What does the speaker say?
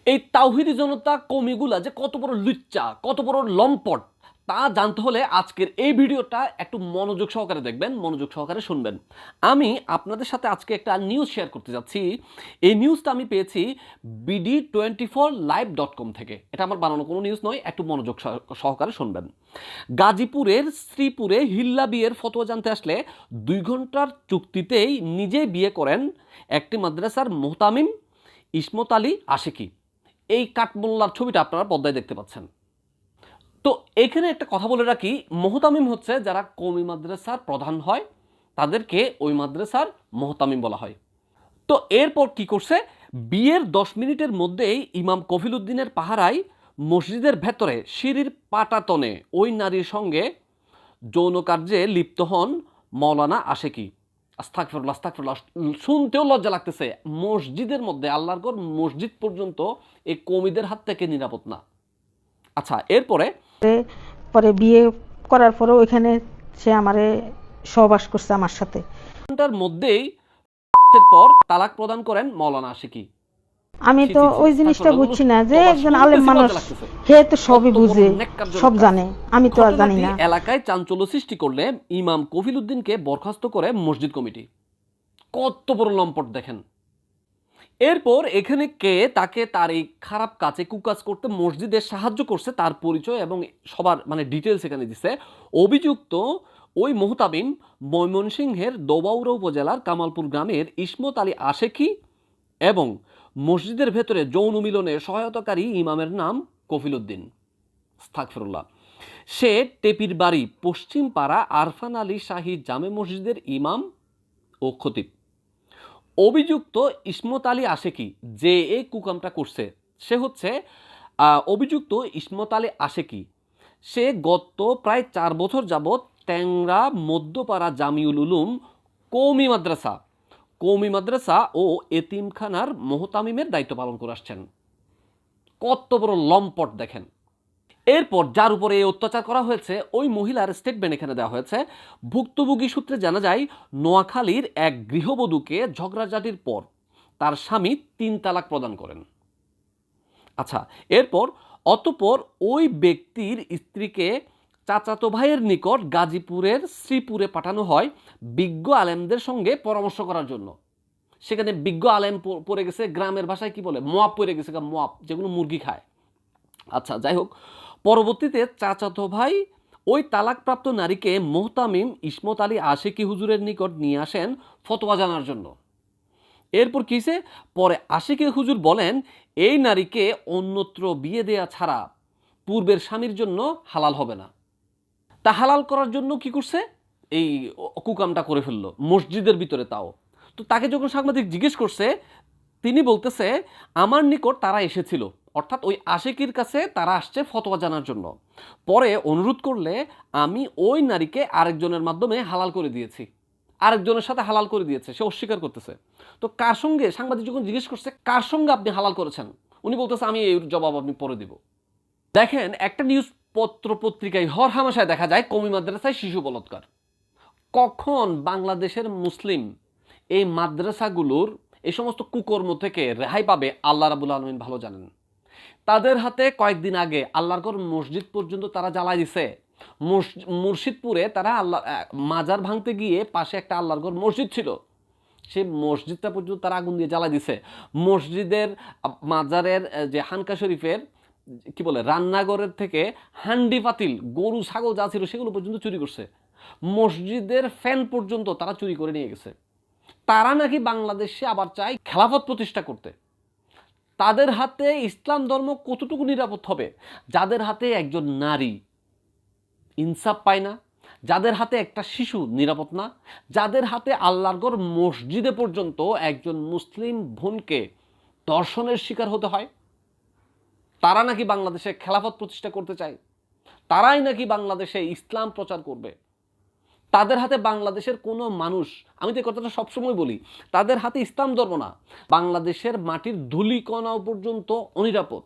এই তাওহিদি জনতা কমিগুলা যে কত বড় লুচ্চা, কত বড় লম্পট, তা জানতে হলে আজকের এই ভিডিওটা একটু মনোযোগ সহকারে দেখবেন, মনোযোগ সহকারে শুনবেন। আমি আপনাদের সাথে আজকে একটা নিউজ শেয়ার করতে যাচ্ছি। এই নিউজটা আমি পেয়েছি BD24live.com থেকে। এটা আমার বানানো কোনো নিউজ নয়, একটু মনোযোগ সহকারে শুনবেন। গাজীপুরের শ্রীপুরে হিল্লা বিয়ের ফতোয়া জানতে আসলে 2 ঘন্টার চুক্তিতেই নিজেই বিয়ে করেন একটি মাদ্রাসার মোহতামিম ইসমত আলী আশিকি। এই কাঠমোল্লার ছবিটা আপনারা পর্দায় দেখতে পাচ্ছেন। তো এখানে একটা কথা বলে রাখি, মোহতামিম হচ্ছে যারা কওমি মাদ্রাসার প্রধান হয় তাদেরকে ওই মাদ্রাসার মোহতামিম বলা হয়। তো এরপর কি করছে, বিয়ের 10 মিনিটের মধ্যেই ইমাম কফিল উদ্দিনের পাহারায় মসজিদের ভেতরে সিঁড়ির পাটাতনে ওই নারীর সঙ্গে যৌন কার্যে লিপ্ত হন মৌলানা আশেকি। আস্তাগফিরুল্লাহ, আস্তাগফিরুল্লাহ, শুনতেও লজ্জা লাগতেছে। মসজিদের মধ্যে, আল্লাহর ঘর মসজিদ পর্যন্ত এই কওমিদের হাত থেকে নিরাপদ না। আচ্ছা, এরপরে পরে বিয়ে করার পরে ওইখানে সে আমারে সহবাস করছে আমার সাথে। ঘন্টার মধ্যেই পর তালাক প্রদান করেন মৌলানা আশিকি। আমি তো ওই জিনিসটা বুঝছি না যে একজন আলেম মানুষ, হে তো সবই বুঝে, সব জানে, আমি তো আর জানি না। এলাকায় চাঞ্চল্য সৃষ্টি করলে ইমাম কফিল উদ্দিনকে বরখাস্ত করে মসজিদ কমিটি। কত বড় লম্পট দেখেন। এরপর এখানে কে তাকে তার এই খারাপ কাজে কুকাজ করতে মসজিদে সাহায্য করছে তার পরিচয় এবং সবার ডিটেলস এখানে দিছে। অভিযুক্ত ওই মোহতামিম ময়মনসিংহের দোবাউড়া উপজেলার কামালপুর গ্রামের ইসমত আলী আশেকি এবং মসজিদের ভেতরে যৌন মিলনে সহায়তাকারী ইমামের নাম কফিল উদ্দিন। আস্তাগফিরুল্লাহ। সে টেপির বাড়ি পশ্চিম পাড়া আরফান আলী শাহী জামে মসজিদের ইমাম ও খতিব। অভিযুক্ত ইসমত আলী আশেকি যে এই কুকামটা করছে, সে হচ্ছে অভিযুক্ত ইসমত আলী আশেকি। সে গত প্রায় 4 বছর যাবৎ ট্যাংরা মধ্যপাড়া জামিউল উলুম কওমি মাদ্রাসা ও এতিমখানার মোহতামিমের দায়িত্ব পালন করে আসছেন। কত বড় লম্পট দেখেন। এরপর যার উপরে এই অত্যাচার করা হয়েছে ওই মহিলার স্টেটমেন্ট এখানে দেওয়া হয়েছে। ভুক্তভোগী সূত্রে জানা যায়, নোয়াখালীর এক গৃহবধূকে ঝগড়াঝাটির পর তার স্বামী 3 তালাক প্রদান করেন। আচ্ছা, অতঃপর ওই ব্যক্তির স্ত্রীকে চাচাতো ভাইয়ের নিকট গাজীপুরের শ্রীপুরে পাঠানো হয় বিজ্ঞ আলেমদের সঙ্গে পরামর্শ করার জন্য। সেখানে বিজ্ঞ আলেম পড়ে গেছে, গ্রামের ভাষায় কি বলে, মোয়াব পড়ে গেছে, মোয়াব যেগুলো মুরগি খায়। আচ্ছা, যাই হোক, পরবর্তীতে চাচাতো ভাই ওই তালাকপ্রাপ্ত নারীকে মোহতামিম ইসমত আলী আশিকি হুজুরের নিকট নিয়ে আসেন ফতোয়া জানার জন্য। এরপর কিসে পরে আশিকি হুজুর বলেন এই নারীকে অন্যত্র বিয়ে দেয়া ছাড়া পূর্বের স্বামীর জন্য হালাল হবে না। তা হালাল করার জন্য কি করছে, এই কুকামটা করে ফেললো মসজিদের ভিতরে, তাও। তো তাকে যখন সাংবাদিক জিজ্ঞেস করছে, তিনি বলতেছে আমার নিকট তারা এসেছিল, অর্থাৎ ওই আশিকির কাছে তারা আসছে ফতোয়া জানার জন্য। পরে অনুরোধ করলে আমি ওই নারীকে আরেকজনের মাধ্যমে হালাল করে দিয়েছি, আরেকজনের সাথে হালাল করে দিয়েছে। সে অস্বীকার করতেছে। তো কার সঙ্গে, সাংবাদিক যখন জিজ্ঞেস করছে কার সঙ্গে আপনি হালাল করেছেন, উনি বলতেছে আমি এই জবাব আপনি পরে দিব। দেখেন, একটা নিউজ পত্র পত্রিকায় হরহামেশায় দেখা যায় কওমি মাদ্রাসায় শিশু বলাৎকার। কখন বাংলাদেশের মুসলিম এই মাদ্রাসাগুলোর এই সমস্ত কুকর্ম থেকে রেহাই পাবে আল্লাহ রাব্বুল আলামিন ভালো জানেন। তাদের হাতে কয়েকদিন আগে আল্লাহর ঘর মসজিদ পর্যন্ত তারা জ্বালাই দিছে। মুর্শিদপুরে তারা মাজার ভাঙতে গিয়ে পাশে একটা আল্লাহর ঘর মসজিদ ছিল, সেই মসজিদটা পর্যন্ত তারা আগুন দিয়ে জ্বালাই দিছে। মসজিদের মাজারের যে হানকা শরীফের কি বলে রান্নাঘরের থেকে হান্ডি পাতিল, গরু ছাগল যা ছিল সেগুলো পর্যন্ত চুরি করছে। মসজিদের ফ্যান পর্যন্ত তারা চুরি করে নিয়ে গেছে। তারা নাকি বাংলাদেশে আবার চায় খেলাফত প্রতিষ্ঠা করতে। তাদের হাতে ইসলাম ধর্ম কতটুকু নিরাপদ হবে, যাদের হাতে একজন নারী ইনসাফ পায় না, যাদের হাতে একটা শিশু নিরাপদ না, যাদের হাতে আল্লাহর ঘর মসজিদে পর্যন্ত একজন মুসলিম বোনকে ধর্ষণের শিকার হতে হয়। তারা নাকি বাংলাদেশে খেলাফত প্রতিষ্ঠা করতে চায়, তারাই নাকি বাংলাদেশে ইসলাম প্রচার করবে। তাদের হাতে বাংলাদেশের কোনো মানুষ, আমি তো এই কথাটা সবসময় বলি, তাদের হাতে ইসলাম ধর্ম না, বাংলাদেশের মাটির ধূলিকণাও পর্যন্ত অনিরাপদ।